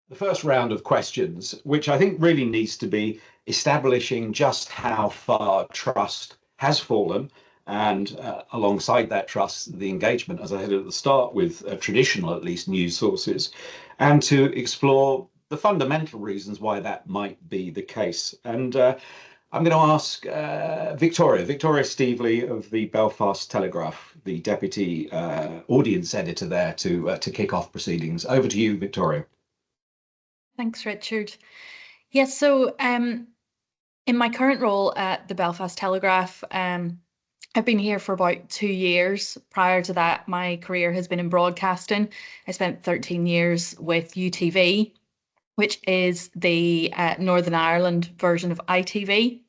the first round of questions, which I think really needs to be establishing just how far trust has fallen, and alongside that trust, the engagement, as I had at the start, with traditional, at least, news sources, and to explore the fundamental reasons why that might be the case. And I'm going to ask Victoria Steveley of the Belfast Telegraph, the deputy audience editor there, to kick off proceedings. Over to you, Victoria. Thanks, Richard. Yes, so in my current role at the Belfast Telegraph, I've been here for about 2 years. Prior to that, my career has been in broadcasting. I spent 13 years with UTV, which is the Northern Ireland version of ITV.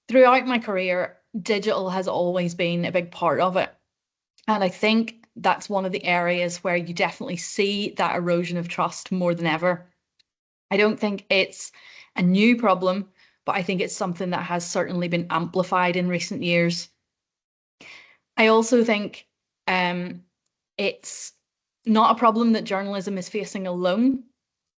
Throughout my career, digital has always been a big part of it. And I think that's one of the areas where you definitely see that erosion of trust more than ever. I don't think it's a new problem, but I think it's something that has certainly been amplified in recent years. I also think it's not a problem that journalism is facing alone.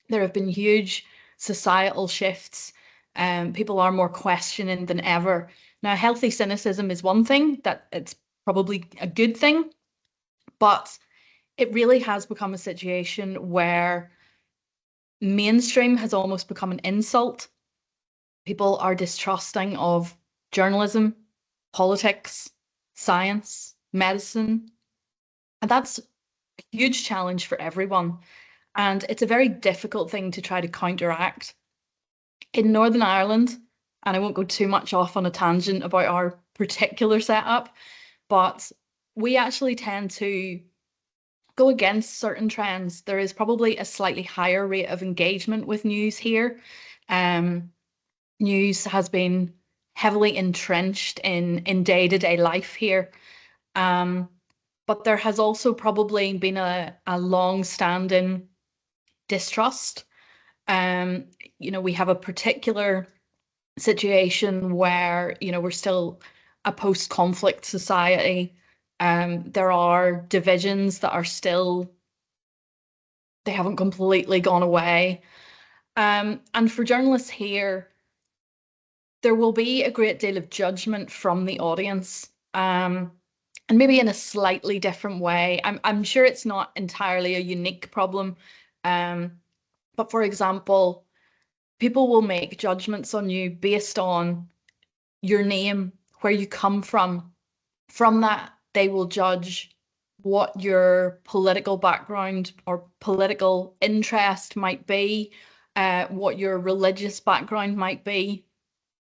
There have been huge societal shifts. People are more questioning than ever. Now, healthy cynicism is one thing, that it's probably a good thing, but it really has become a situation where mainstream has almost become an insult. People are distrusting of journalism, politics, science, medicine, and that's a huge challenge for everyone. And it's a very difficult thing to try to counteract. In Northern Ireland, and I won't go too much off on a tangent about our particular setup, but we actually tend to go against certain trends. There is probably a slightly higher rate of engagement with news here. News has been heavily entrenched in day-to-day life here. But there has also probably been a long-standing distrust. We have a particular situation where, we're still a post-conflict society. There are divisions that are still, they haven't completely gone away. And for journalists here, there will be a great deal of judgment from the audience, and maybe in a slightly different way. I'm sure it's not entirely a unique problem, but for example, people will make judgments on you based on your name, where you come from. From that, they will judge what your political background or political interest might be, what your religious background might be.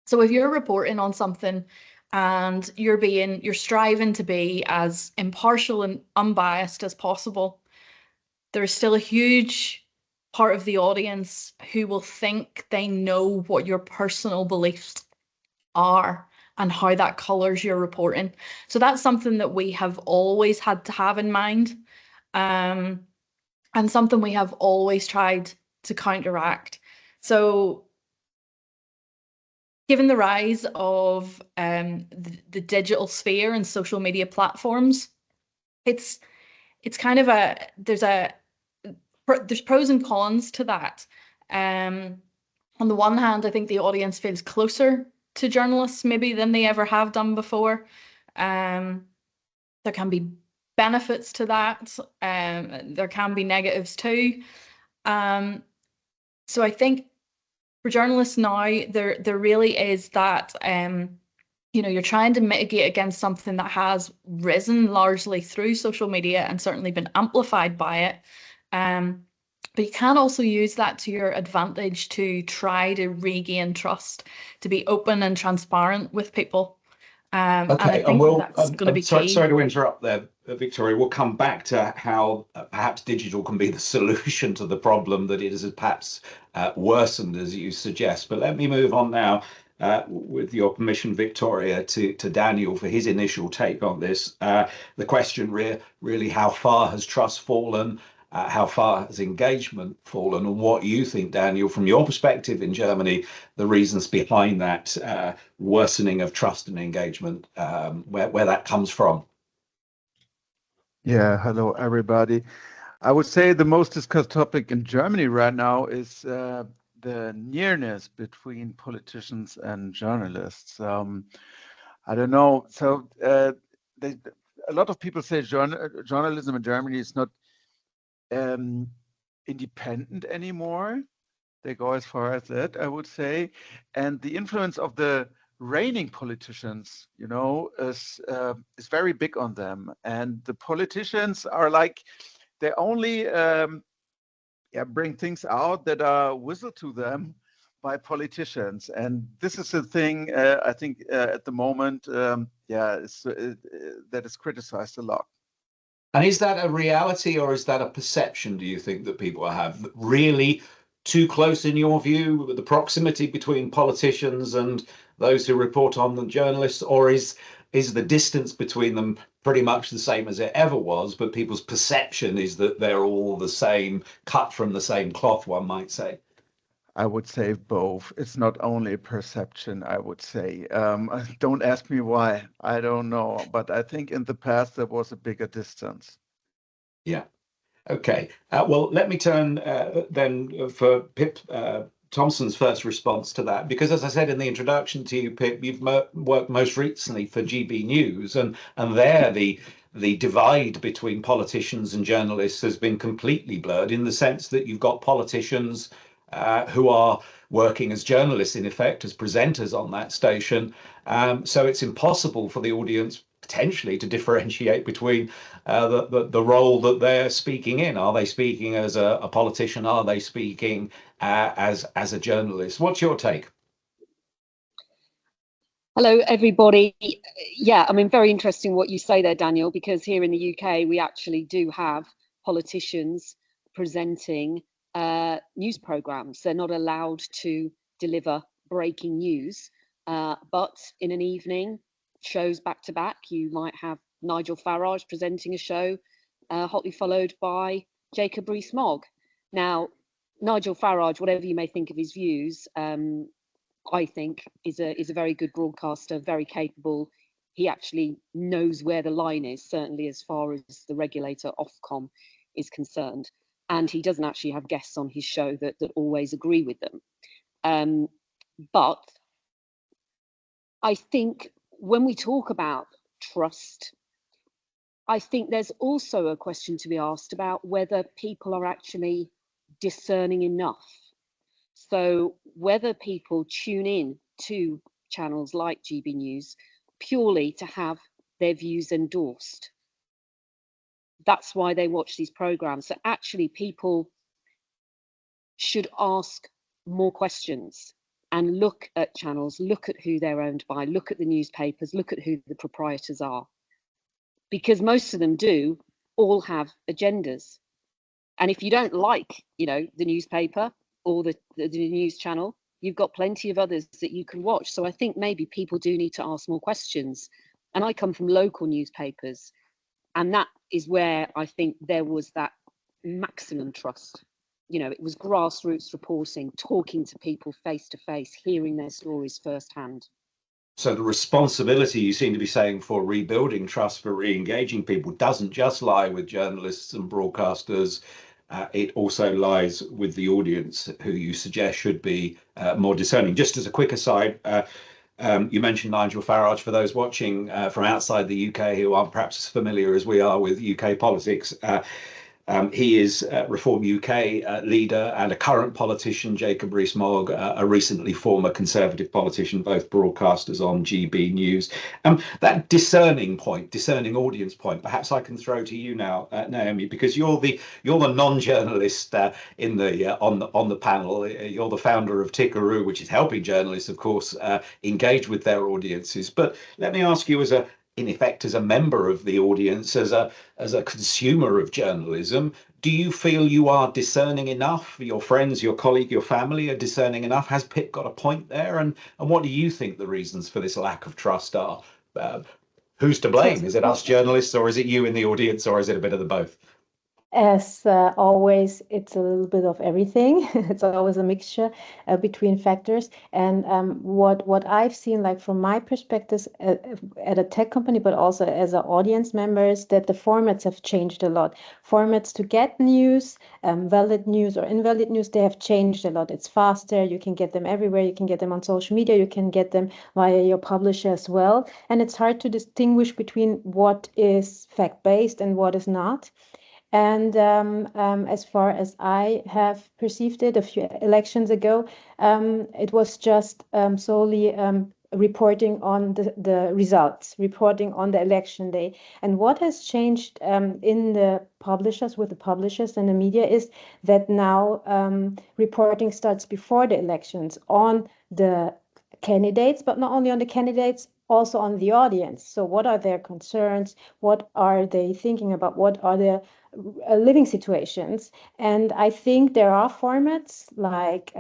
So if you're reporting on something and you're striving to be as impartial and unbiased as possible, there's still a huge part of the audience who will think they know what your personal beliefs are and how that colours your reporting. So that's something that we have always had to have in mind, and something we have always tried to counteract. So given the rise of the digital sphere and social media platforms, it's kind of there's pros and cons to that. On the one hand, I think the audience feels closer to journalists maybe than they ever have done before. There can be benefits to that. There can be negatives too. So I think for journalists now, there really is that, you're trying to mitigate against something that has risen largely through social media and certainly been amplified by it. But you can also use that to your advantage to try to regain trust, to be open and transparent with people. And I think that's going to be key. Sorry to interrupt there, Victoria. We'll come back to how perhaps digital can be the solution to the problem that it has perhaps worsened, as you suggest. But let me move on now, with your permission, Victoria, to Daniel for his initial take on this. The question really, how far has trust fallen? How far has engagement fallen, and what you think, Daniel, from your perspective in Germany, the reasons behind that worsening of trust and engagement, where that comes from? Yeah, hello everybody. I would say the most discussed topic in Germany right now is the nearness between politicians and journalists. I don't know. So a lot of people say journalism in Germany is not independent anymore. They go as far as that, I would say. And the influence of the reigning politicians, is very big on them. And the politicians are like, they only bring things out that are whistled to them by politicians. And this is the thing, I think, at the moment, that is criticized a lot. And is that a reality or is that a perception, do you think, that people have? Really too close in your view, the proximity between politicians and those who report on the journalists, or is the distance between them pretty much the same as it ever was, but people's perception is that they're all the same, cut from the same cloth, one might say? I would say both. It's not only a perception, I would say. Don't ask me why. I don't know. But I think in the past there was a bigger distance. Yeah. Okay. Well, let me turn then for Pip Tomson's first response to that, because as I said in the introduction to you, Pip, you've worked most recently for GB News, and there the divide between politicians and journalists has been completely blurred in the sense that you've got politicians who are working as journalists, in effect, as presenters on that station. So it's impossible for the audience potentially to differentiate between the role that they're speaking in. Are they speaking as a politician? Are they speaking as a journalist? What's your take? Hello, everybody. Yeah, I mean, very interesting what you say there, Daniel, because here in the UK, we actually do have politicians presenting news programmes. They're not allowed to deliver breaking news, but in an evening, shows back to back, you might have Nigel Farage presenting a show, hotly followed by Jacob Rees-Mogg. Now, Nigel Farage, whatever you may think of his views, I think is a very good broadcaster, very capable. He actually knows where the line is, certainly as far as the regulator Ofcom is concerned. And he doesn't actually have guests on his show that always agree with them. But I think when we talk about trust, I think there's also a question to be asked about whether people are actually discerning enough. So whether people tune in to channels like GB News purely to have their views endorsed. That's why they watch these programs. So actually people should ask more questions and look at channels, look at who they're owned by, look at the newspapers, look at who the proprietors are. Because most of them do all have agendas. And if you don't like, the newspaper or the news channel, you've got plenty of others that you can watch. So I think maybe people do need to ask more questions. And I come from local newspapers, and that is where I think there was that maximum trust. It was grassroots reporting, talking to people face to face, hearing their stories firsthand. So the responsibility, you seem to be saying, for rebuilding trust, for re-engaging people, doesn't just lie with journalists and broadcasters. It also lies with the audience, who you suggest should be more discerning. Just as a quick aside, you mentioned Nigel Farage. For those watching from outside the UK who aren't perhaps as familiar as we are with UK politics, he is Reform UK leader and a current politician, Jacob Rees-Mogg, a recently former Conservative politician, both broadcasters on GB News. That discerning audience point, perhaps I can throw to you now, Naomi, because you're the non-journalist in the on the panel. You're the founder of Tickaroo, which is helping journalists, of course, engage with their audiences. But let me ask you, in effect, as a member of the audience, as a consumer of journalism, do you feel you are discerning enough? Your friends, your colleague, your family are discerning enough? Has Pip got a point there? And what do you think the reasons for this lack of trust are? Who's to blame? Is it us journalists, or is it you in the audience, or is it a bit of the both? As always, it's a little bit of everything. It's always a mixture between factors. And what I've seen, like from my perspective at a tech company, but also as an audience member, is that the formats have changed a lot. Formats to get news, valid news or invalid news, they have changed a lot. It's faster. You can get them everywhere. You can get them on social media. You can get them via your publisher as well. And it's hard to distinguish between what is fact-based and what is not. And as far as I have perceived it a few elections ago, it was just solely reporting on the results, reporting on the election day. And what has changed in the publishers, with the publishers and the media, is that now reporting starts before the elections on the candidates, but not only on the candidates, also on the audience. So what are their concerns? What are they thinking about? What are their living situations? And I think there are formats like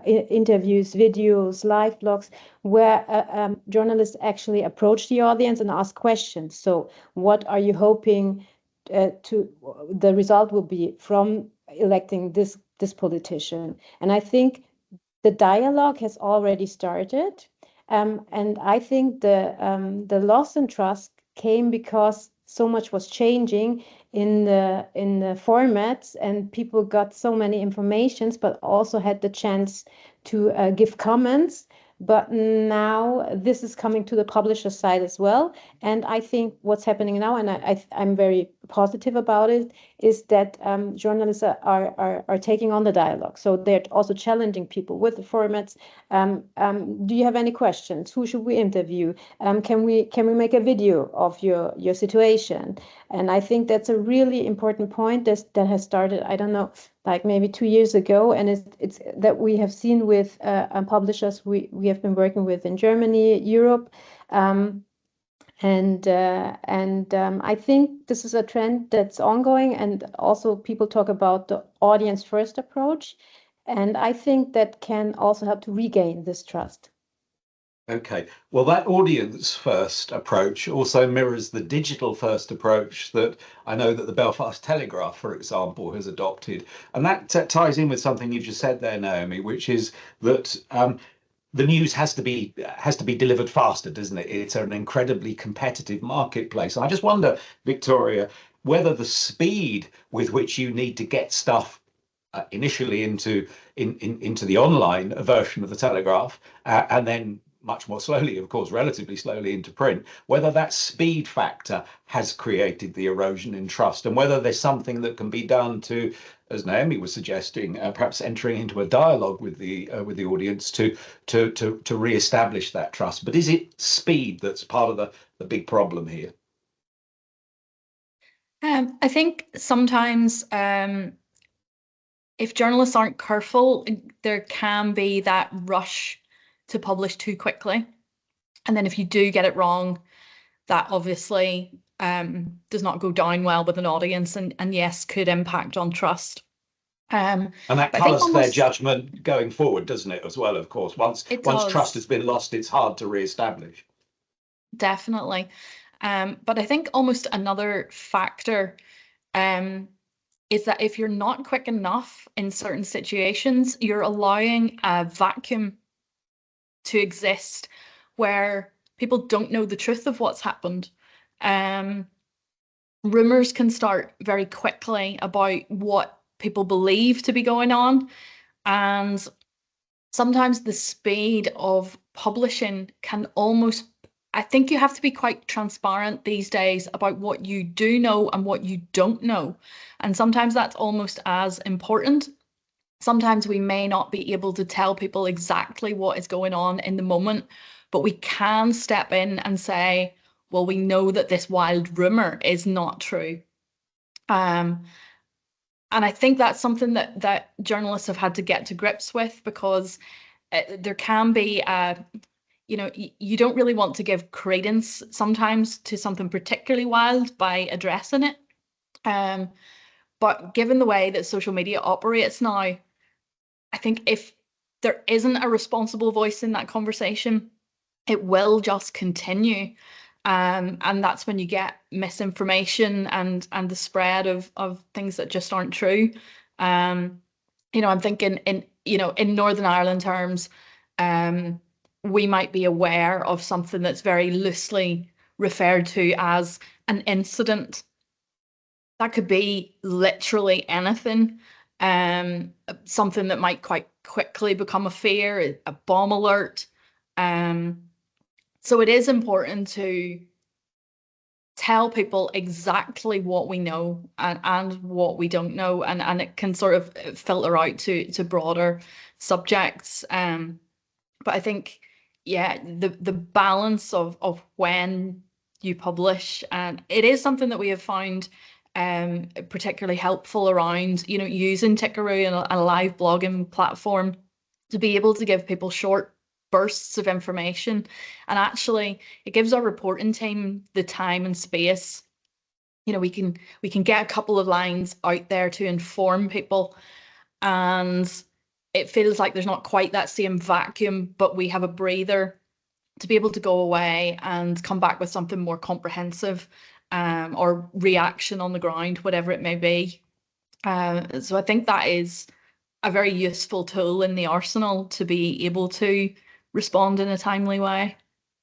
interviews, videos, live blogs, where journalists actually approach the audience and ask questions. So what are you hoping the result will be from electing this politician? And I think the dialogue has already started. And I think the loss in trust came because so much was changing in the formats, and people got so many informations, but also had the chance to give comments. But now this is coming to the publisher side as well. And I think what's happening now, and I'm very positive about it, is that journalists are taking on the dialogue. So they're also challenging people with the formats. Do you have any questions? Who should we interview? Can we make a video of your situation? And I think that's a really important point that has started, I don't know, like maybe 2 years ago, and it's that we have seen with publishers we have been working with in Germany, Europe, and I think this is a trend that's ongoing. And also people talk about the audience first approach, and I think that can also help to regain this trust. Okay, well, that audience first approach also mirrors the digital first approach that I know that the Belfast Telegraph, for example, has adopted. And that ties in with something you just said there, Naomi, which is that the news has to be delivered faster, doesn't it? It's an incredibly competitive marketplace. And I just wonder, Victoria, whether the speed with which you need to get stuff initially into the online version of the Telegraph, and then much more slowly, of course, relatively slowly into print, whether that speed factor has created the erosion in trust, and whether there's something that can be done to, as Naomi was suggesting, perhaps entering into a dialogue with the audience to re-establish that trust. But is it speed that's part of the big problem here? I think sometimes if journalists aren't careful, there can be that rush to publish too quickly. And then if you do get it wrong, that obviously does not go down well with an audience, and yes, could impact on trust. And that colours their judgment going forward, doesn't it, as well, of course? Once trust has been lost, it's hard to re-establish. Definitely. But I think almost another factor is that if you're not quick enough in certain situations, you're allowing a vacuum to exist where people don't know the truth of what's happened. Rumours can start very quickly about what people believe to be going on, and sometimes the speed of publishing can almost, I think you have to be quite transparent these days about what you do know and what you don't know. And sometimes that's almost as important. Sometimes we may not be able to tell people exactly what is going on in the moment, but we can step in and say, well, we know that this wild rumour is not true. And I think that's something that journalists have had to get to grips with, because there can be you don't really want to give credence sometimes to something particularly wild by addressing it. But given the way that social media operates now, I think if there isn't a responsible voice in that conversation, it will just continue. And that's when you get misinformation and the spread of things that just aren't true. I'm thinking in Northern Ireland terms, we might be aware of something that's very loosely referred to as an incident. That could be literally anything. Something that might quite quickly become a fear, a bomb alert. So it is important to tell people exactly what we know and what we don't know, and it can sort of filter out to broader subjects. But I think, yeah, the balance of when you publish, and it is something that we have found particularly helpful around, using Tickaroo and a live blogging platform to be able to give people short bursts of information. And actually, it gives our reporting team the time and space. We can get a couple of lines out there to inform people, and it feels like there's not quite that same vacuum, but we have a breather to be able to go away and come back with something more comprehensive, or reaction on the ground, whatever it may be. So I think that is a very useful tool in the arsenal to be able to respond in a timely way.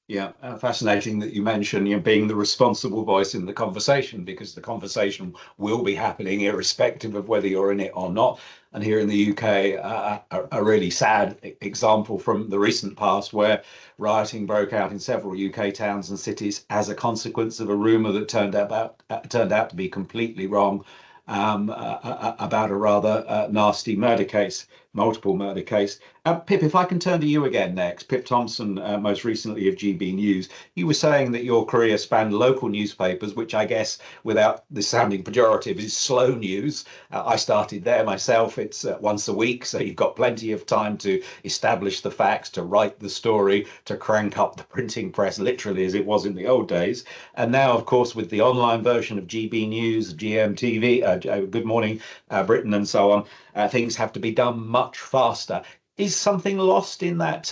Yeah, fascinating that you mention being the responsible voice in the conversation, because the conversation will be happening irrespective of whether you're in it or not. And here in the UK, a really sad example from the recent past where rioting broke out in several UK towns and cities as a consequence of a rumour that turned out to be completely wrong, about a rather nasty murder case, multiple murder case. Pip, if I can turn to you again next. Pip Tomson, most recently of GB News. You were saying that your career spanned local newspapers, which I guess, without this sounding pejorative, is slow news. I started there myself. It's once a week, so you've got plenty of time to establish the facts, to write the story, to crank up the printing press, literally as it was in the old days. And now, of course, with the online version of GB News, GMTV, Good Morning Britain, and so on, things have to be done much faster. Is something lost in that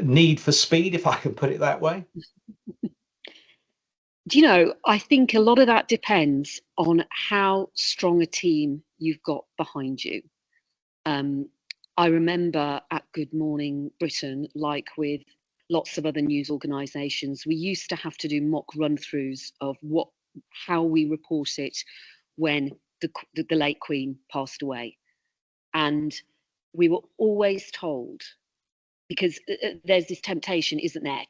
need for speed, if I can put it that way? I think a lot of that depends on how strong a team you've got behind you. I remember at Good Morning Britain, like with lots of other news organisations, we used to have to do mock run-throughs of how we report it when the late Queen passed away. And we were always told, because there's this temptation, isn't there,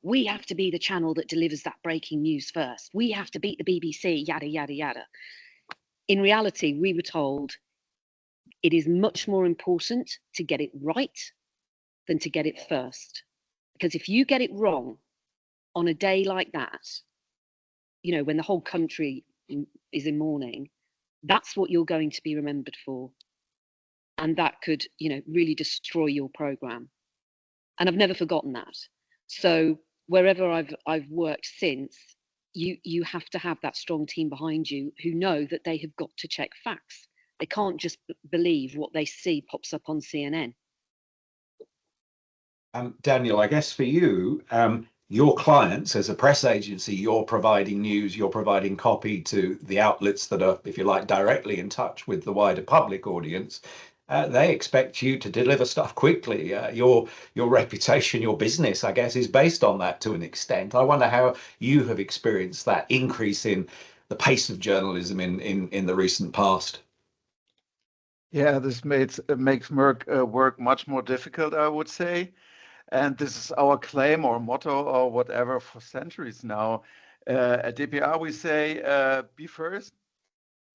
we have to be the channel that delivers that breaking news first. We have to beat the BBC, yada, yada, yada. In reality, we were told it is much more important to get it right than to get it first. Because if you get it wrong on a day like that, when the whole country is in mourning, that's what you're going to be remembered for. And that could, really destroy your programme. And I've never forgotten that. So wherever I've worked since, you have to have that strong team behind you who know that they have got to check facts. They can't just believe what they see pops up on CNN. Daniel, I guess for you, your clients as a press agency, you're providing news, you're providing copy to the outlets that are, if you like, directly in touch with the wider public audience. They expect you to deliver stuff quickly. Your reputation, your business, I guess, is based on that to an extent. I wonder how you have experienced that increase in the pace of journalism in the recent past. Yeah, this makes work much more difficult, I would say. And this is our claim or motto or whatever for centuries now. At DPA, we say, be first,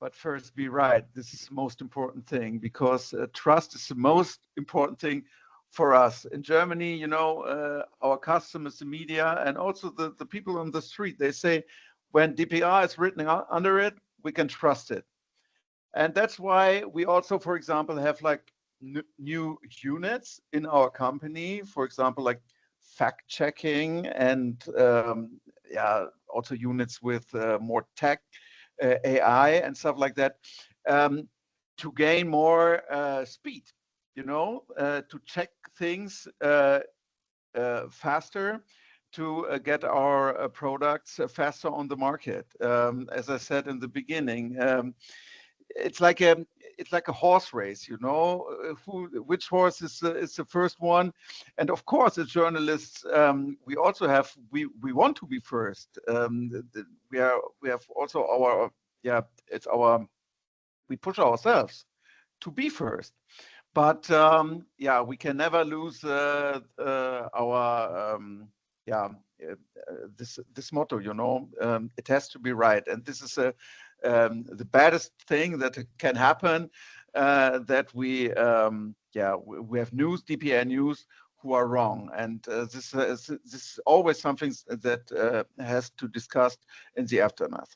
but first be right. This is the most important thing, because trust is the most important thing for us. In Germany, our customers, the media, and also the people on the street, they say, when DPA is written under it, we can trust it. And that's why we also, for example, have like new units in our company, for example, like fact checking, and also units with more tech, AI and stuff like that, to gain more speed, to check things faster, to get our products faster on the market. As I said in the beginning, it's like a horse race, you know, which horse is the first one. And of course, as journalists, we also have we want to be first. We have also our it's our we push ourselves to be first. But we can never lose our this motto, you know. It has to be right, and this is the baddest thing that can happen. That we have news, DPA news, who are wrong, and this is always something that has to discuss in the aftermath.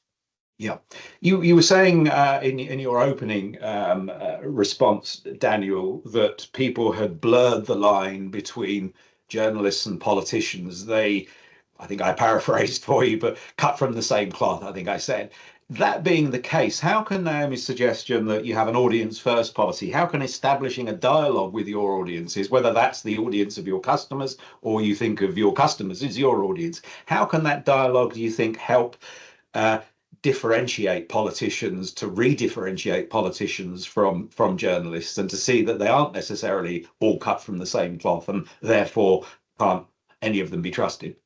Yeah, you were saying in your opening response, Daniel, that people had blurred the line between journalists and politicians. I think I paraphrased for you, but cut from the same cloth, I think I said. That being the case, how can Naomi's suggestion that you have an audience first policy, how can establishing a dialogue with your audiences, whether that's the audience of your customers or you think of your customers as your audience, how can that dialogue, do you think, help differentiate politicians, to redifferentiate politicians from journalists, and to see that they aren't necessarily all cut from the same cloth, and therefore can't any of them be trusted?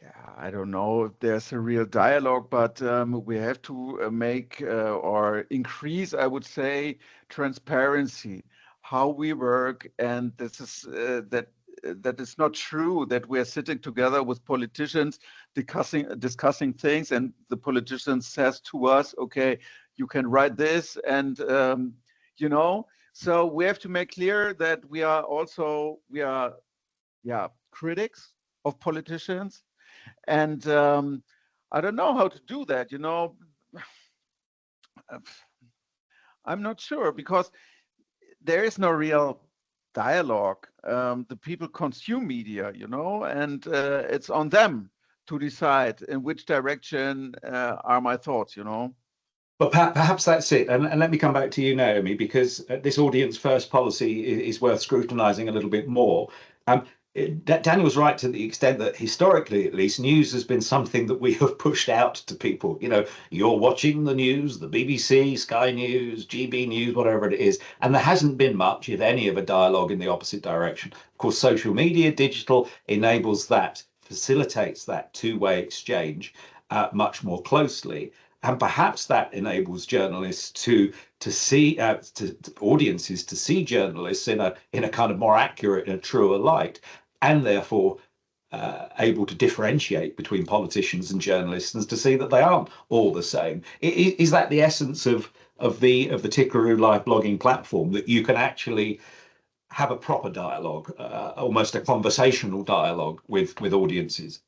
Yeah, I don't know if there's a real dialogue, but we have to make or increase, I would say, transparency, how we work, and this is that is not true that we're sitting together with politicians discussing things, and the politician says to us, okay, you can write this, and you know, so we have to make clear that we are critics of politicians, and I don't know how to do that, you know. I'm not sure, because there is no real dialogue. The people consume media, you know, and it's on them to decide in which direction are my thoughts, you know. But perhaps that's it. And let me come back to you, Naomi, because this audience first policy is worth scrutinizing a little bit more. Daniel was right to the extent that historically, at least, news has been something that we have pushed out to people. You know, you're watching the news, the BBC, Sky News, GB News, whatever it is, and there hasn't been much, if any, of a dialogue in the opposite direction. Of course, social media, digital enables that, facilitates that two-way exchange much more closely. And perhaps that enables journalists to see to audiences to see journalists in a kind of more accurate and truer light, and therefore able to differentiate between politicians and journalists, and to see that they aren't all the same. Is that the essence of the Tickaroo live blogging platform, that you can actually have a proper dialogue, almost a conversational dialogue with audiences?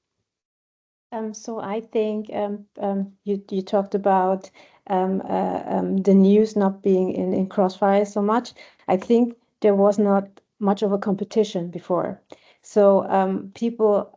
So I think you talked about the news not being in crossfire so much. I think there was not much of a competition before. So people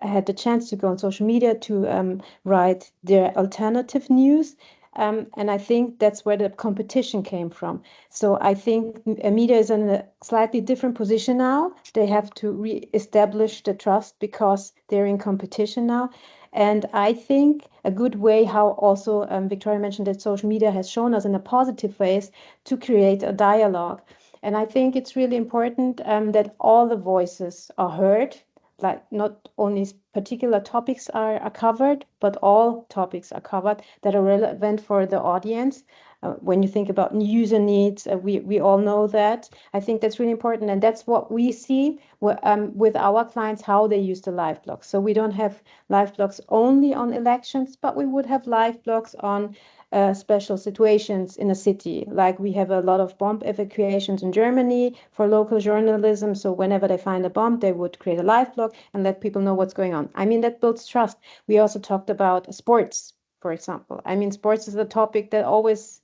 had the chance to go on social media to write their alternative news. And I think that's where the competition came from. So I think media is in a slightly different position now. They have to re-establish the trust because they're in competition now. And I think a good way how also Victoria mentioned that social media has shown us in a positive ways to create a dialogue. And I think it's really important that all the voices are heard, like not only particular topics are covered, but all topics are covered that are relevant for the audience. When you think about user needs, we all know that. I think that's really important, and that's what we see with our clients, how they use the live blogs. So we don't have live blogs only on elections, but we would have live blogs on special situations in a city. Like we have a lot of bomb evacuations in Germany for local journalism. So whenever they find a bomb, they would create a live blog and let people know what's going on. I mean, that builds trust. We also talked about sports, for example. I mean, sports is a topic that always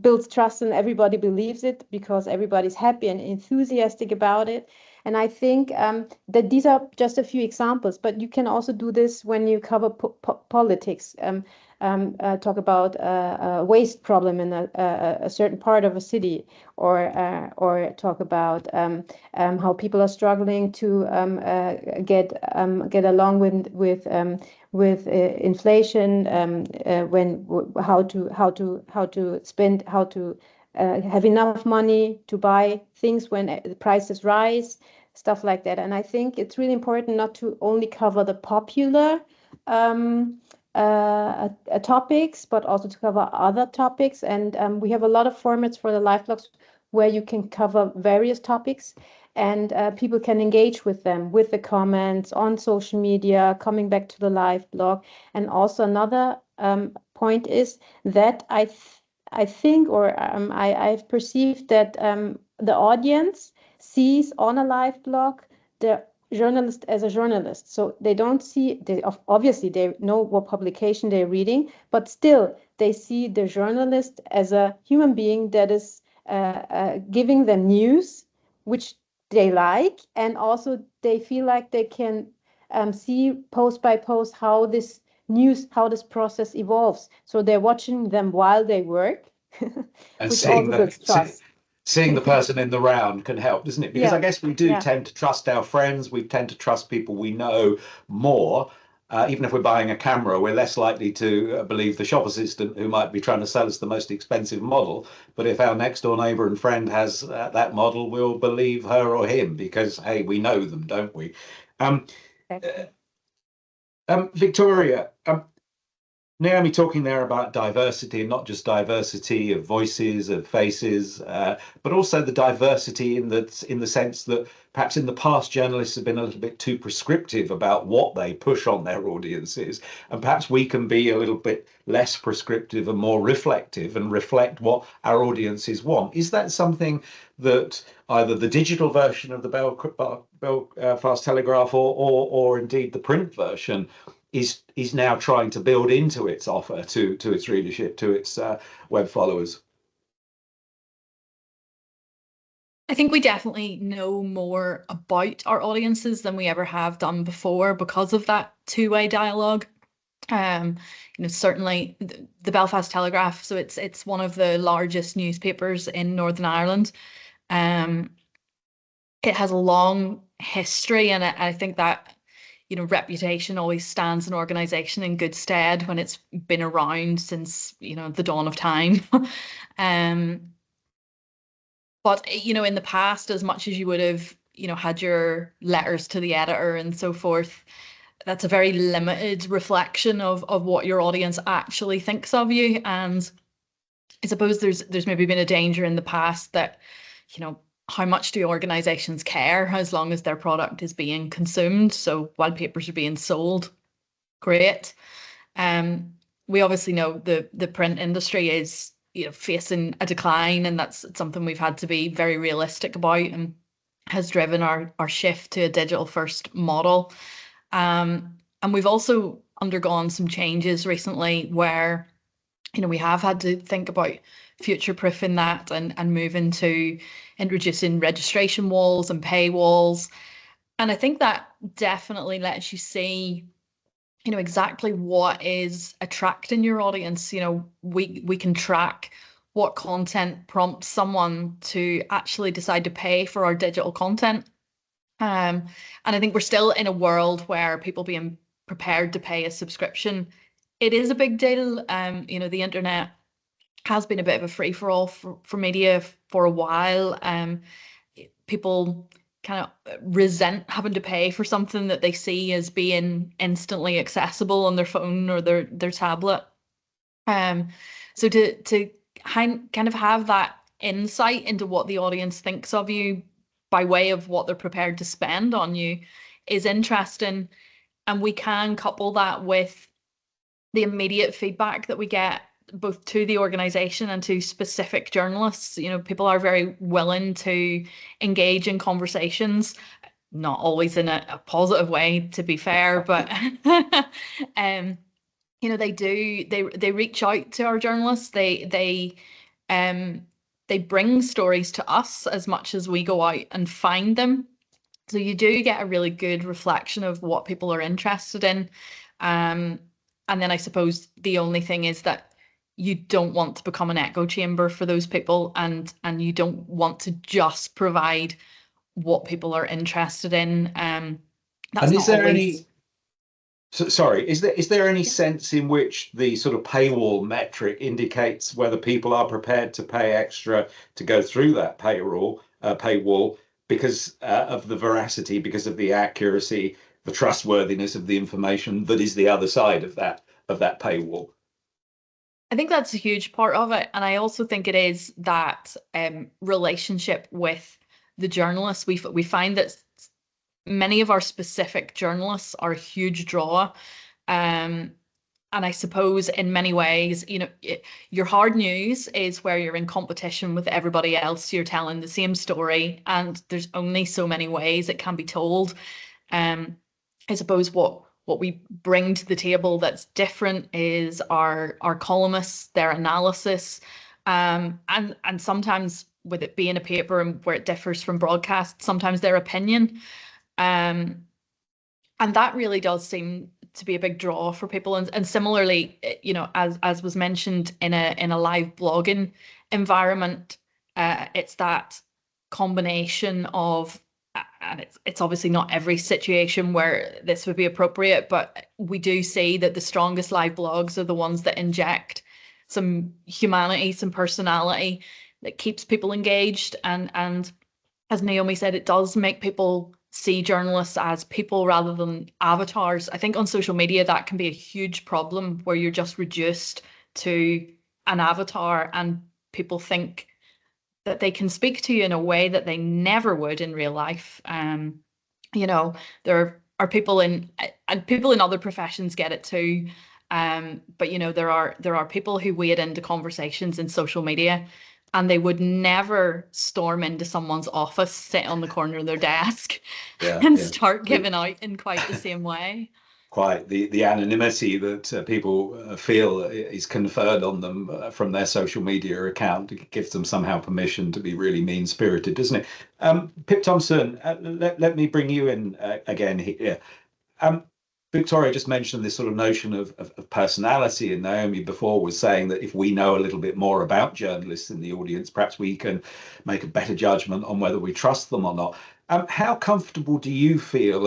builds trust, and everybody believes it because everybody's happy and enthusiastic about it. And I think that these are just a few examples, but you can also do this when you cover politics. talk about a waste problem in a certain part of a city, or talk about how people are struggling to get along with inflation, how to spend, how to have enough money to buy things when the prices rise, stuff like that. And I think it's really important not to only cover the popular topics, but also to cover other topics. And we have a lot of formats for the live blogs where you can cover various topics, and people can engage with them, with the comments on social media, coming back to the live blog. And also another point is that I think, or I've perceived that the audience sees on a live blog the journalist as a journalist. So they don't see, obviously they know what publication they're reading, but still they see the journalist as a human being that is giving them news, which they like, and also they feel like they can see post by post how this process evolves. So they're watching them while they work, And which also builds trust. Seeing the person in the round can help, doesn't it? Because I guess we do tend to trust our friends. We tend to trust people we know more. Even if we're buying a camera, we're less likely to believe the shop assistant who might be trying to sell us the most expensive model. But if our next door neighbour and friend has that model, we'll believe her or him because, hey, we know them, don't we? Victoria, Naomi talking there about diversity, and not just diversity of voices, of faces, but also the diversity in the sense that perhaps in the past journalists have been a little bit too prescriptive about what they push on their audiences, and perhaps we can be a little bit less prescriptive and more reflective and reflect what our audiences want. Is that something that either the digital version of the Belfast Telegraph or indeed the print version is now trying to build into its offer to its readership, to its web followers? I think we definitely know more about our audiences than we ever have done before because of that two-way dialogue. Certainly the Belfast Telegraph, so it's one of the largest newspapers in Northern Ireland. It has a long history, and I think that reputation always stands an organization in good stead when it's been around since the dawn of time. But in the past, as much as you would have had your letters to the editor and so forth, that's a very limited reflection of what your audience actually thinks of you. And I suppose there's maybe been a danger in the past that how much do organizations care as long as their product is being consumed? So while papers are being sold, great. We obviously know the print industry is facing a decline, and that's something we've had to be very realistic about, and has driven our shift to a digital first model. And we've also undergone some changes recently where we have had to think about future-proofing that and move into introducing registration walls and paywalls. And I think that definitely lets you see, exactly what is attracting your audience. We can track what content prompts someone to actually decide to pay for our digital content. And I think we're still in a world where people being prepared to pay a subscription, it is a big deal. The internet has been a bit of a free-for-all for media for a while. People kind of resent having to pay for something that they see as being instantly accessible on their phone or their tablet. So to kind of have that insight into what the audience thinks of you by way of what they're prepared to spend on you is interesting. And we can couple that with the immediate feedback that we get both to the organization and to specific journalists. People are very willing to engage in conversations, not always in a positive way, to be fair, but they reach out to our journalists. They bring stories to us as much as we go out and find them. So you do get a really good reflection of what people are interested in. And then I suppose the only thing is that you don't want to become an echo chamber for those people, and you don't want to just provide what people are interested in. That's And is not there always... sorry, is there any sense in which the sort of paywall metric indicates whether people are prepared to pay extra to go through that paywall because of the veracity, because of the accuracy, the trustworthiness of the information that is the other side of that paywall? I think that's a huge part of it. And I also think it is that relationship with the journalists. We find that many of our specific journalists are a huge draw. And I suppose in many ways, you know, your hard news is where you're in competition with everybody else. You're telling the same story, and there's only so many ways it can be told. I suppose what we bring to the table that's different is our columnists, their analysis, and sometimes with it being a paper and where it differs from broadcast, sometimes their opinion. And that really does seem to be a big draw for people. And similarly, you know, as was mentioned in a live blogging environment, it's that combination of, and it's obviously not every situation where this would be appropriate, but we do see that the strongest live blogs are the ones that inject some humanity, some personality that keeps people engaged. And as Naomi said, it does make people see journalists as people rather than avatars. I think on social media that can be a huge problem, where you're just reduced to an avatar and people think that they can speak to you in a way that they never would in real life. You know, there are people in, and people in other professions get it too. But you know, there are people who wade into conversations in social media, and they would never storm into someone's office, sit on the corner of their desk, and start giving out in quite the same way. Quite the anonymity that people feel is conferred on them from their social media account. It gives them somehow permission to be really mean-spirited, doesn't it? Pip Tomson, let me bring you in again here. Victoria just mentioned this sort of notion of personality, and Naomi before was saying that if we know a little bit more about journalists in the audience, perhaps we can make a better judgment on whether we trust them or not. How comfortable do you feel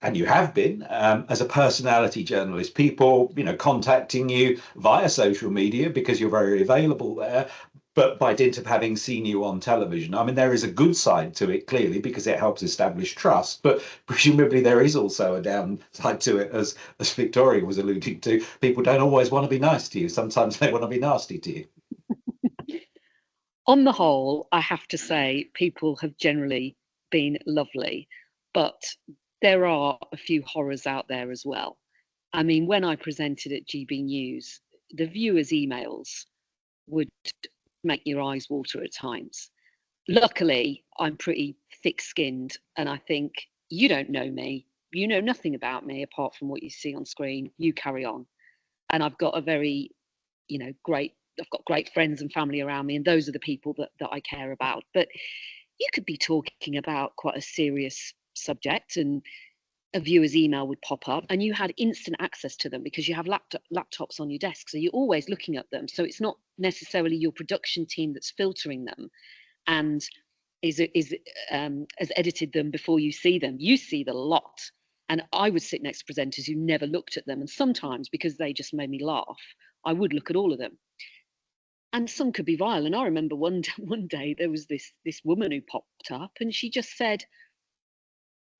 and you have been, as a personality journalist, people, you know, contacting you via social media because you're very available there, but by dint of having seen you on television? I mean, there is a good side to it, clearly, because it helps establish trust, but presumably there is also a downside to it, as Victoria was alluding to. People don't always want to be nice to you. Sometimes they want to be nasty to you. On the whole, I have to say, people have generally been lovely, but there are a few horrors out there as well. I mean, when I presented at GB News, the viewers' emails would make your eyes water at times. Luckily, I'm pretty thick-skinned, and I think, you don't know me, you know nothing about me apart from what you see on screen, you carry on. And I've got a very, you know, I've got great friends and family around me, and those are the people that I care about. But you could be talking about quite a serious subject, and a viewer's email would pop up, and you had instant access to them because you have laptops on your desk, so you're always looking at them. So it's not necessarily your production team that's filtering them and has edited them before you see them. You see the lot. And I would sit next to presenters who never looked at them, and sometimes, because they just made me laugh, I would look at all of them. And some could be vile. And I remember one day there was this woman who popped up, and she just said,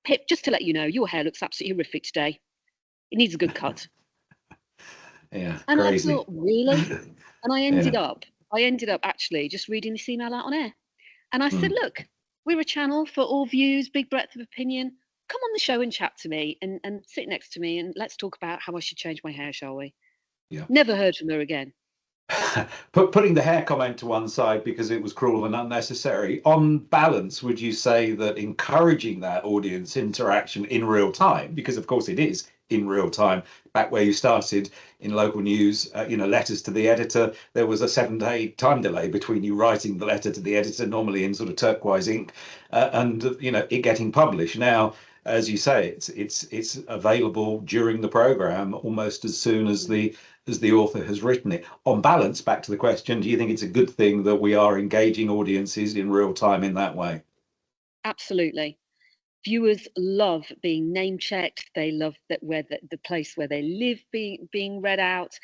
"Pip, just to let you know, your hair looks absolutely horrific today. It needs a good cut." Yeah, and crazy. I thought, really? And I ended up actually just reading this email out on air. And I said, look, we're a channel for all views, big breadth of opinion. Come on the show and chat to me and sit next to me, and let's talk about how I should change my hair, shall we? Yeah. Never heard from her again. Putting the hair comment to one side because it was cruel and unnecessary, on balance, would you say that encouraging that audience interaction in real time, because of course it is in real time, back where you started in local news, you know, letters to the editor, there was a 7-day time delay between you writing the letter to the editor, normally in sort of turquoise ink, and, you know, it getting published. Now, as you say, it's available during the program almost as soon as the author has written it. On balance, back to the question, do you think it's a good thing that we are engaging audiences in real time in that way? Absolutely. Viewers love being name checked. They love that where the place where they live being read out.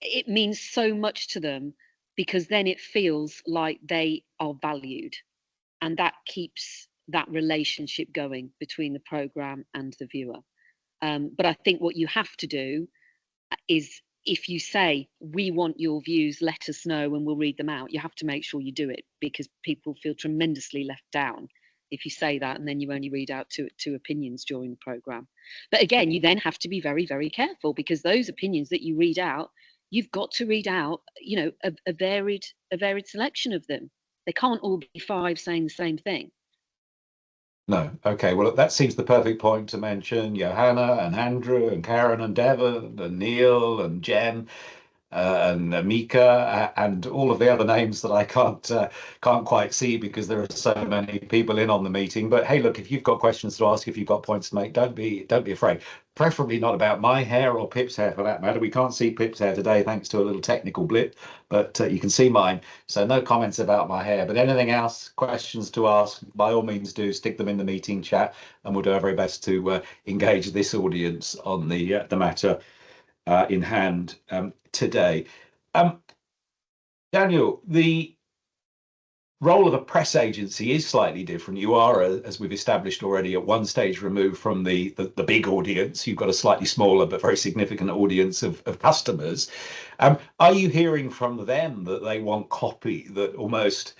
It means so much to them because then it feels like they are valued, and that keeps that relationship going between the program and the viewer. But I think what you have to do is, if you say, we want your views, let us know and we'll read them out, you have to make sure you do it, because people feel tremendously left down if you say that and then you only read out two opinions during the program. But again, you then have to be very, very careful, because those opinions that you read out, you've got to read out, you know, a varied selection of them. They can't all be five saying the same thing. No. Okay. Well, that seems the perfect point to mention Johanna and Andrew and Karen and Devon and Neil and Jen and Mika and all of the other names that I can't quite see because there are so many people in on the meeting. But hey, look, if you've got questions to ask, if you've got points to make, don't be afraid. Preferably not about my hair or Pip's hair for that matter. We can't see Pip's hair today thanks to a little technical blip, but you can see mine. So no comments about my hair. But anything else, questions to ask, by all means do stick them in the meeting chat, and we'll do our very best to engage this audience on the matter in hand today. Daniel, the role of a press agency is slightly different. You are, as we've established already, at one stage removed from the big audience. You've got a slightly smaller but very significant audience of customers. Are you hearing from them that they want copy that almost,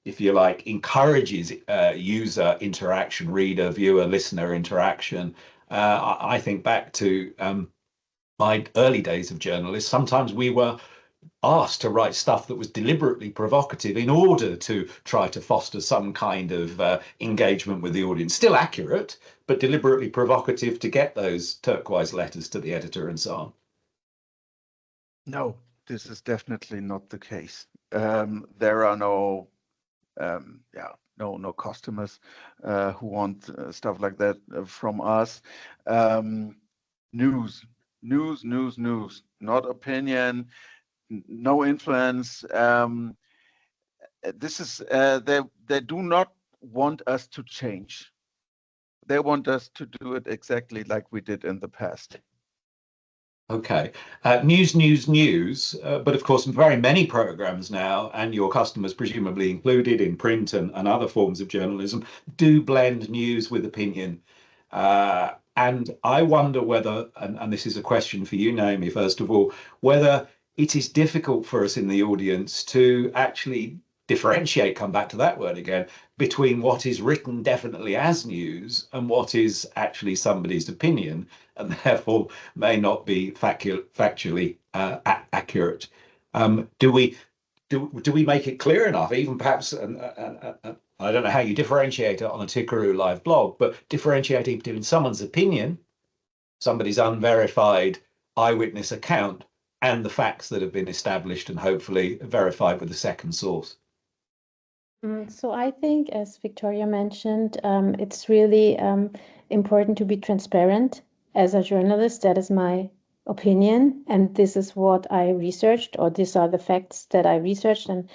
if you like, encourages user interaction, reader, viewer, listener interaction? I think back to my early days of journalists. Sometimes we were asked to write stuff that was deliberately provocative in order to try to foster some kind of engagement with the audience. Still accurate, but deliberately provocative to get those turquoise letters to the editor and so on. No, this is definitely not the case. There are no customers who want stuff like that from us. News, not opinion, no influence. This is they do not want us to change. They want us to do it exactly like we did in the past. Okay. News. But of course, very many programs now, and your customers presumably included in print and other forms of journalism, do blend news with opinion. And I wonder whether, and this is a question for you, Naomi, first of all, whether it is difficult for us in the audience to actually differentiate, come back to that word again, between what is written definitely as news and what is actually somebody's opinion, and therefore may not be factually accurate. Do we make it clear enough, even perhaps, I don't know how you differentiate it on a Tickaroo live blog, but differentiating between someone's opinion, somebody's unverified eyewitness account, and the facts that have been established and hopefully verified with a second source? So I think, as Victoria mentioned, it's really important to be transparent. As a journalist, that is my opinion, and this is what I researched, or these are the facts that I researched and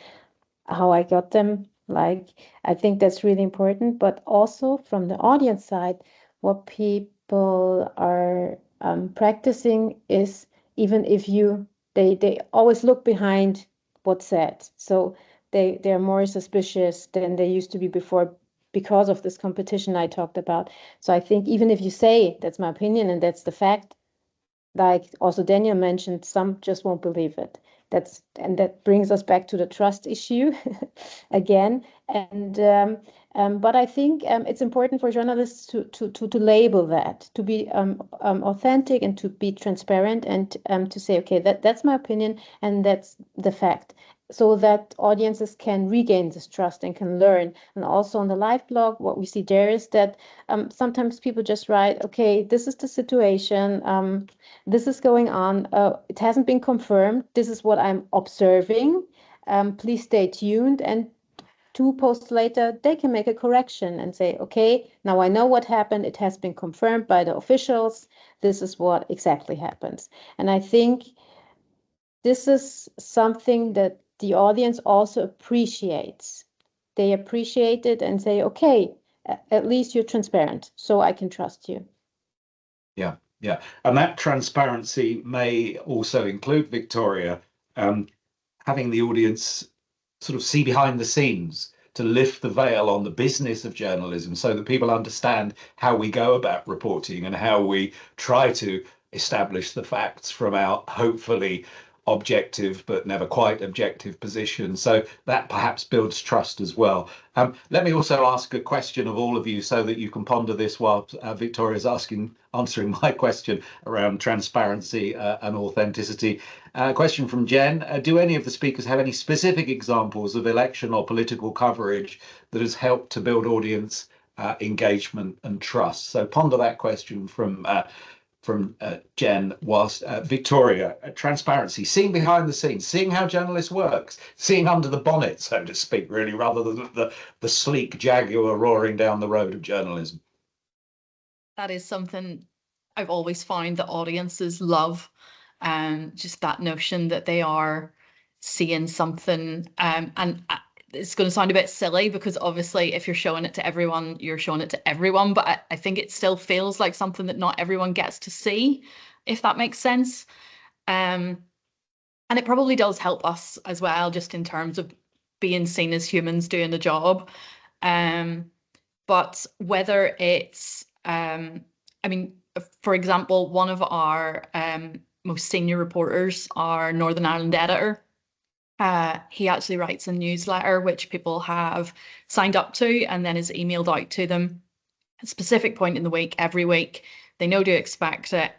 how I got them. Like, I think that's really important, but also from the audience side, what people are practicing is, even if they always look behind what's said. So they're more suspicious than they used to be before because of this competition I talked about. So I think even if you say that's my opinion and that's the fact, like also Daniel mentioned, some just won't believe it. That brings us back to the trust issue again. And but I think it's important for journalists to label that, to be authentic and to be transparent, and to say, okay, that's my opinion and that's the fact, so that audiences can regain this trust and can learn. And also on the live blog, what we see there is that sometimes people just write, okay, this is the situation, this is going on, it hasn't been confirmed, this is what I'm observing, please stay tuned. And 2 posts later, they can make a correction and say, okay, now I know what happened. It has been confirmed by the officials. This is what exactly happens. And I think this is something that the audience also appreciates. They appreciate it and say, okay, at least you're transparent, so I can trust you. Yeah, yeah. And that transparency may also include, Victoria, having the audience sort of see behind the scenes, to lift the veil on the business of journalism so that people understand how we go about reporting and how we try to establish the facts from our hopefully objective but never quite objective position. So that perhaps builds trust as well. Let me also ask a question of all of you so that you can ponder this while Victoria's answering my question around transparency and authenticity. Question from Jen. Do any of the speakers have any specific examples of election or political coverage that has helped to build audience engagement and trust? So ponder that question from Jen, whilst Victoria, transparency, seeing behind the scenes, seeing how journalists works, seeing under the bonnet, so to speak, really, rather than the sleek Jaguar roaring down the road of journalism. That is something I've always found that audiences love, just that notion that they are seeing something. And it's going to sound a bit silly because obviously if you're showing it to everyone, you're showing it to everyone. But I think it still feels like something that not everyone gets to see, if that makes sense. And it probably does help us as well, just in terms of being seen as humans doing the job. But whether it's, I mean, for example, one of our most senior reporters, our Northern Ireland editor, he actually writes a newsletter which people have signed up to and then is emailed out to them at a specific point in the week, every week. They know to expect it.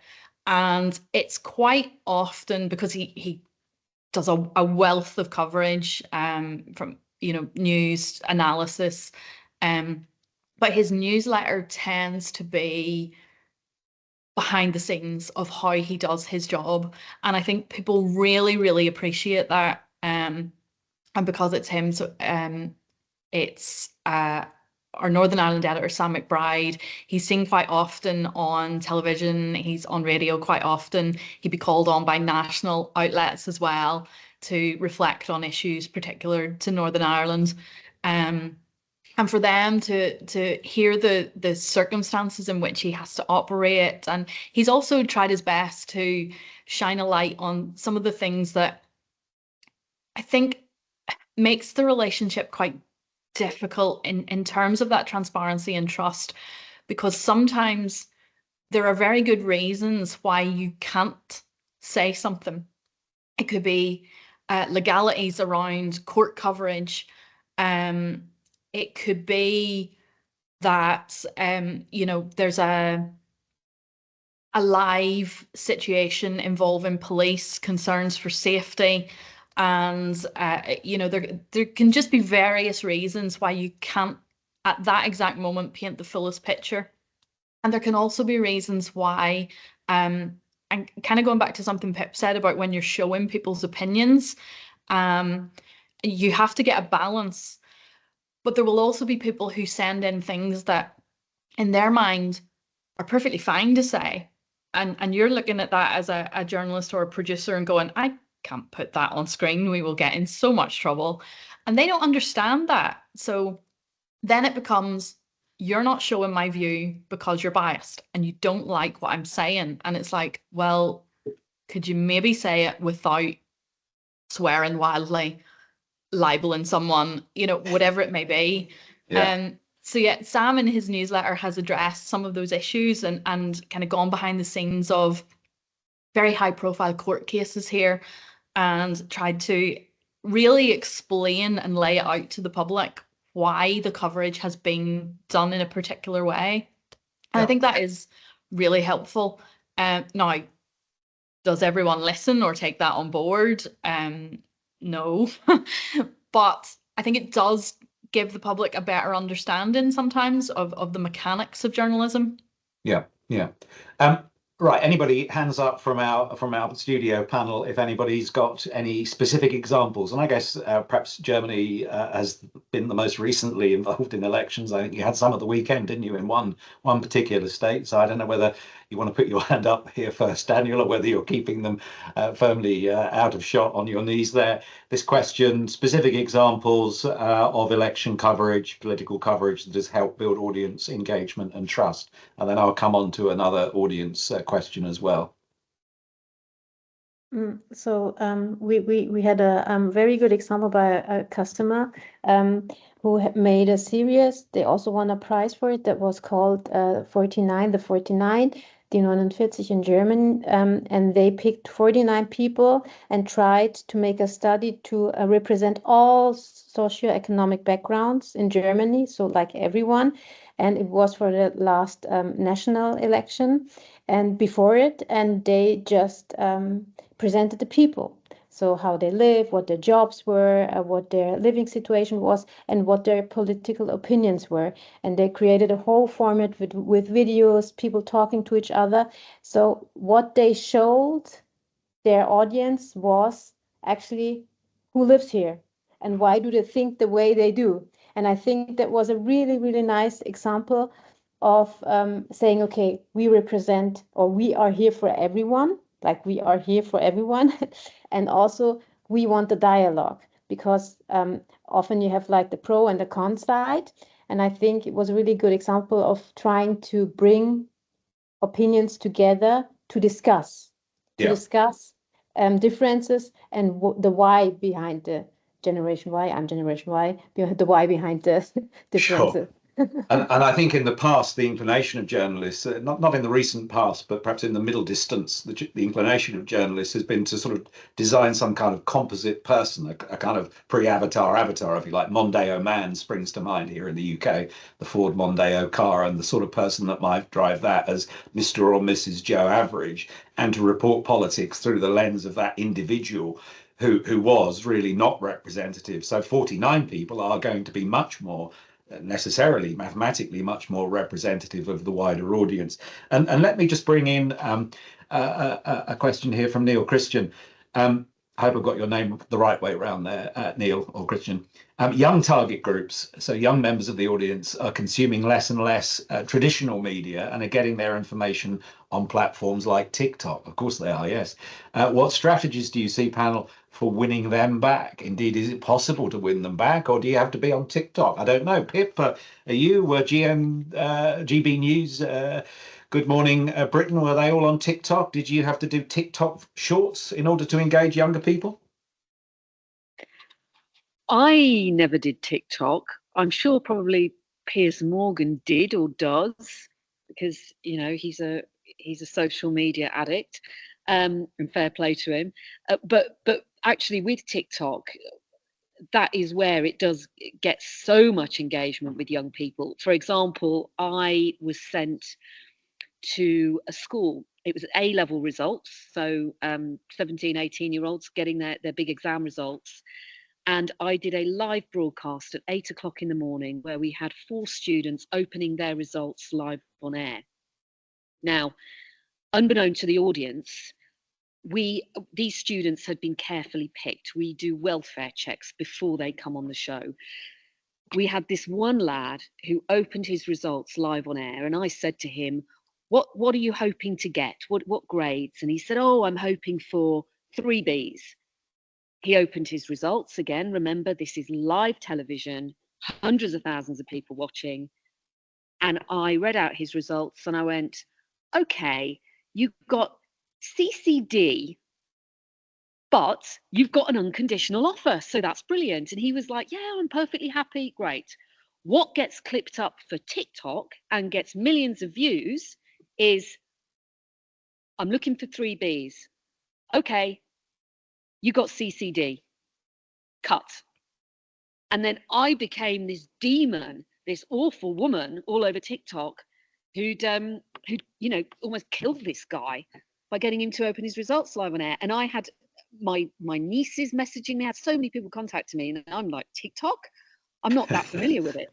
And it's quite often, because he does a wealth of coverage from, news analysis, but his newsletter tends to be behind the scenes of how he does his job. And I think people really, really appreciate that. And because it's him, so it's our Northern Ireland editor, Sam McBride. He's seen quite often on television. He's on radio quite often. He'd be called on by national outlets as well to reflect on issues particular to Northern Ireland. And for them to hear the circumstances in which he has to operate. And he's also tried his best to shine a light on some of the things that I think makes the relationship quite difficult in terms of that transparency and trust, because sometimes there are very good reasons why you can't say something. It could be legalities around court coverage. It could be that there's a live situation involving police concerns for safety, and there can just be various reasons why you can't at that exact moment paint the fullest picture. And there can also be reasons why, and kind of going back to something Pip said about when you're showing people's opinions, you have to get a balance. But there will also be people who send in things that in their mind are perfectly fine to say. And you're looking at that as a journalist or a producer and going, I can't put that on screen. We will get in so much trouble. And they don't understand that. So then it becomes, you're not showing my view because you're biased and you don't like what I'm saying. And it's like, well, could you maybe say it without swearing wildly, libeling someone, whatever it may be. Yeah. So yeah, Sam in his newsletter has addressed some of those issues and kind of gone behind the scenes of very high profile court cases here and tried to really explain and lay it out to the public why the coverage has been done in a particular way. And I think that is really helpful. Now, does everyone listen or take that on board? No, but I think it does give the public a better understanding sometimes of the mechanics of journalism. Yeah. Right. Anybody, hands up from our studio panel if anybody's got any specific examples. And I guess perhaps Germany has been the most recently involved in elections. I think you had some at the weekend, didn't you, in one particular state? So I don't know whether you want to put your hand up here first, Daniel, or whether you're keeping them firmly out of shot on your knees there. This question, specific examples of election coverage, political coverage that has helped build audience engagement and trust. And then I'll come on to another audience question as well. So we had a very good example by a customer who made a series. They also won a prize for it that was called 49, the 49, die 49 in German. And they picked 49 people and tried to make a study to represent all socioeconomic backgrounds in Germany, so like everyone. And it was for the last national election and before it, and they just presented the people. So how they live, what their jobs were, what their living situation was, and what their political opinions were. And they created a whole format with videos, people talking to each other. So what they showed their audience was actually who lives here and why do they think the way they do. And I think that was a really, really nice example of saying, okay, we represent, or we are here for everyone, like we are here for everyone. And also we want the dialogue, because often you have like the pro and the con side. And I think it was a really good example of trying to bring opinions together to discuss differences and the why behind the Generation Y. I'm Generation Y. The why behind the differences. Sure. And I think in the past, the inclination of journalists, not in the recent past, but perhaps in the middle distance, the inclination of journalists has been to sort of design some kind of composite person, a kind of pre-avatar avatar, if you like. Mondeo man springs to mind here in the UK, the Ford Mondeo car, and the sort of person that might drive that as Mr. or Mrs. Joe Average, and to report politics through the lens of that individual who was really not representative. So 49 people are going to be much more necessarily mathematically much more representative of the wider audience. And let me just bring in a question here from Neil Christian. I hope I've got your name the right way around there, Neil or Christian. Young target groups, so young members of the audience, are consuming less and less traditional media and are getting their information on platforms like TikTok. Of course they are, yes. What strategies do you see, panel, for winning them back? Indeed, is it possible to win them back, or do you have to be on TikTok? I don't know. Pip, are you, GB News, Good Morning Britain, were they all on TikTok? Did you have to do TikTok shorts in order to engage younger people? I never did TikTok. I'm sure probably Piers Morgan did or does, because you know he's a social media addict, and fair play to him. But actually with TikTok, that is where it does get so much engagement with young people. For example, I was sent to a school. It was A-level results, so 17, 18-year-olds getting their big exam results. And I did a live broadcast at 8 o'clock in the morning where we had 4 students opening their results live on air. Now, unbeknown to the audience, these students had been carefully picked. We do welfare checks before they come on the show. We had this one lad who opened his results live on air, and I said to him, what are you hoping to get? What grades? And he said, oh, I'm hoping for 3 Bs. He opened his results again. Remember, this is live television, hundreds of thousands of people watching. And I read out his results and I went, okay, you got CCD, but you've got an unconditional offer. So that's brilliant. And he was like, yeah, I'm perfectly happy. Great. What gets clipped up for TikTok and gets millions of views is, I'm looking for 3 Bs. Okay, you got CCD. Cut. And then I became this demon, this awful woman all over TikTok who'd you know, almost killed this guy by getting him to open his results live on air. And I had my nieces messaging me. I had so many people contacting me, and I'm like, TikTok? I'm not that familiar with it.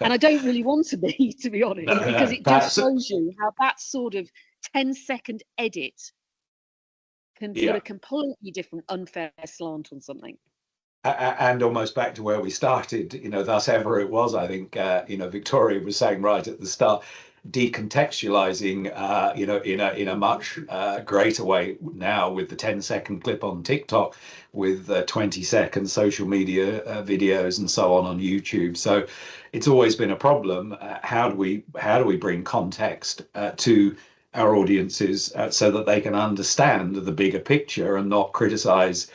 And I don't really want to be honest, because it just shows you how that sort of 10-second edit can put a completely different unfair slant on something. And almost back to where we started, thus ever it was, I think, Victoria was saying right at the start, decontextualizing, in a much greater way now with the 10-second clip on TikTok, with 20-second social media videos and so on YouTube. So it's always been a problem. How do we bring context to our audiences so that they can understand the bigger picture and not criticize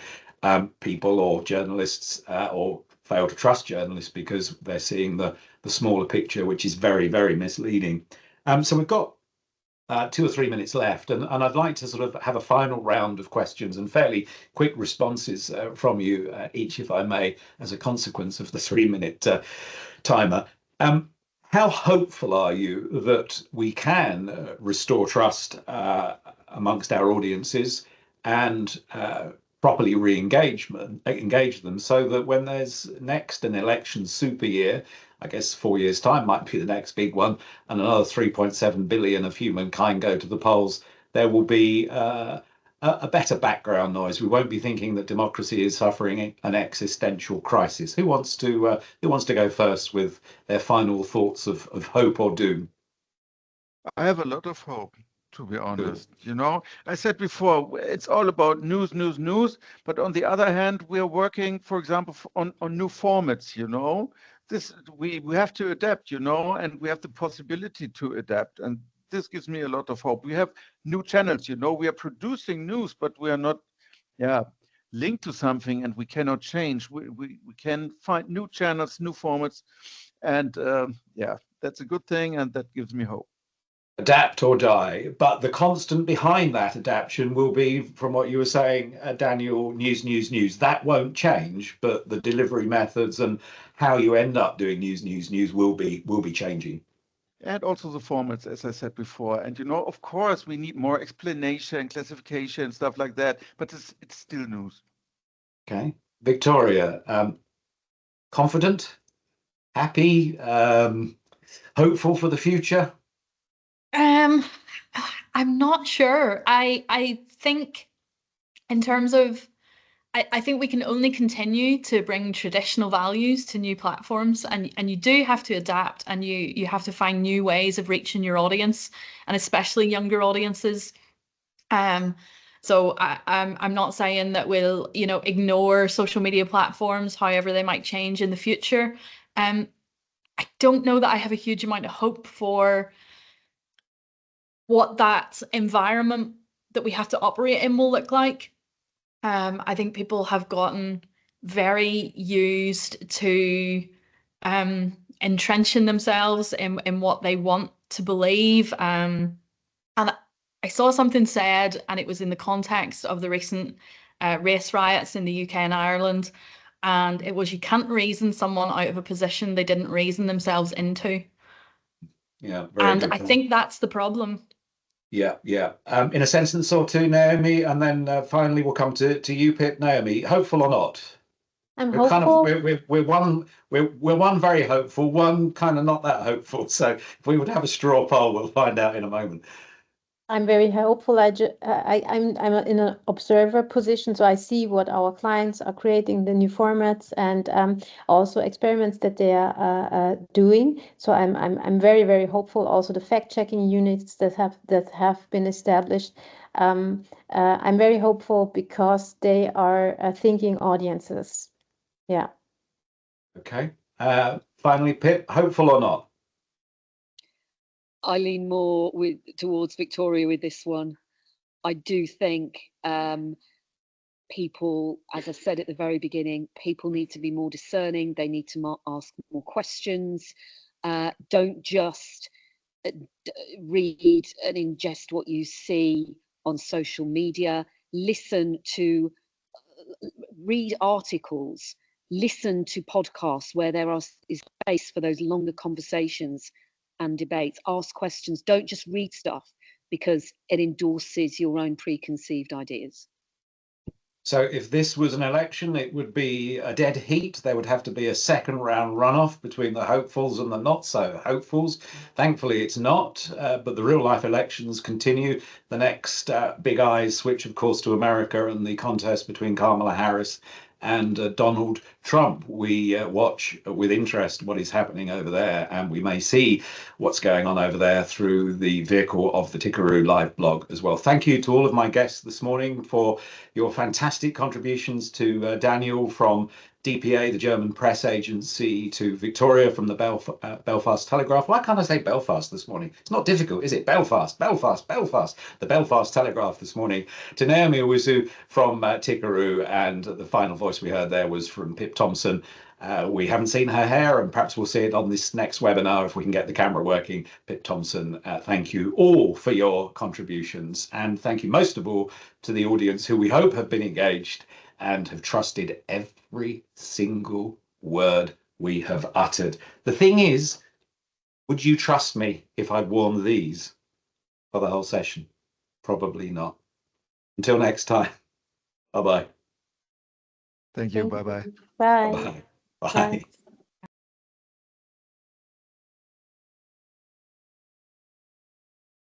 people or journalists or fail to trust journalists because they're seeing the smaller picture, which is very, very misleading. So we've got 2 or 3 minutes left, and I'd like to sort of have a final round of questions and fairly quick responses from you each, if I may, as a consequence of the 3-minute timer. How hopeful are you that we can restore trust amongst our audiences and properly engage them, so that when there's next an election super year, I guess 4 years' time might be the next big one, and another 3.7 billion of humankind go to the polls, there will be a better background noise. We won't be thinking that democracy is suffering an existential crisis. Who wants to go first with their final thoughts of hope or doom? I have a lot of hope, to be honest. I said before, it's all about news, but on the other hand, we are working, for example, on new formats, we have to adapt, and we have the possibility to adapt, and this gives me a lot of hope. We have new channels, we are producing news, but we are not linked to something, and we cannot change. We can find new channels, new formats, and that's a good thing, and that gives me hope. Adapt or die, but the constant behind that adaptation will be, from what you were saying, Daniel, news. That won't change, but the delivery methods and how you end up doing news will be changing. And also the formats, as I said before. And of course, we need more explanation, classification, stuff like that. But it's still news. Okay, Victoria, confident, happy, hopeful for the future? I'm not sure. I think in terms of, I think we can only continue to bring traditional values to new platforms, and you do have to adapt, and you have to find new ways of reaching your audience, and especially younger audiences. So I'm not saying that we'll ignore social media platforms, however they might change in the future. I don't know that I have a huge amount of hope for what that environment that we have to operate in will look like. I think people have gotten very used to entrenching themselves in what they want to believe. And I saw something said, and it was in the context of the recent race riots in the UK and Ireland. And it was, you can't reason someone out of a position they didn't reason themselves into. Yeah, very good. And I think that's the problem. Yeah. In a sentence or two, Naomi, and then finally we'll come to you, Pip. Naomi, hopeful or not? I'm hopeful. We're one very hopeful, one kind of not that hopeful. So if we would have a straw poll, we'll find out in a moment. I'm very hopeful. I'm in an observer position, so I see what our clients are creating, the new formats, and also experiments that they are doing. So I'm very, very hopeful. Also, the fact-checking units that have been established. I'm very hopeful because they are thinking audiences. Yeah. Okay. Finally, Pip, hopeful or not? I lean more towards Victoria with this one. I do think people, as I said at the very beginning, people need to be more discerning. They need to ask more questions. Don't just read and ingest what you see on social media. Read articles, listen to podcasts where there is space for those longer conversations and debates. Ask questions. Don't just read stuff because it endorses your own preconceived ideas. So if this was an election, it would be a dead heat. There would have to be a second round runoff between the hopefuls and the not so hopefuls. Thankfully, it's not, but the real life elections continue. The next big eyes switch, of course, to America and the contest between Kamala Harris and Donald Trump. We watch with interest what is happening over there, and we may see what's going on over there through the vehicle of the Tickaroo live blog as well. Thank you to all of my guests this morning for your fantastic contributions, to Daniel from DPA, the German Press Agency, to Victoria from the Belfast Telegraph. Why can't I say Belfast this morning? It's not difficult, is it? Belfast, Belfast, Belfast. The Belfast Telegraph this morning. To Naomi Owusu from Tickaroo, and the final voice we heard there was from Pip Tomson. We haven't seen her hair, and perhaps we'll see it on this next webinar if we can get the camera working. Pip Tomson, thank you all for your contributions, and thank you most of all to the audience, who we hope have been engaged and have trusted every single word we have uttered. The thing is, would you trust me if I'd worn these for the whole session? Probably not. Until next time, bye-bye. Thank you. Bye-bye. Bye. Bye. Bye. Bye.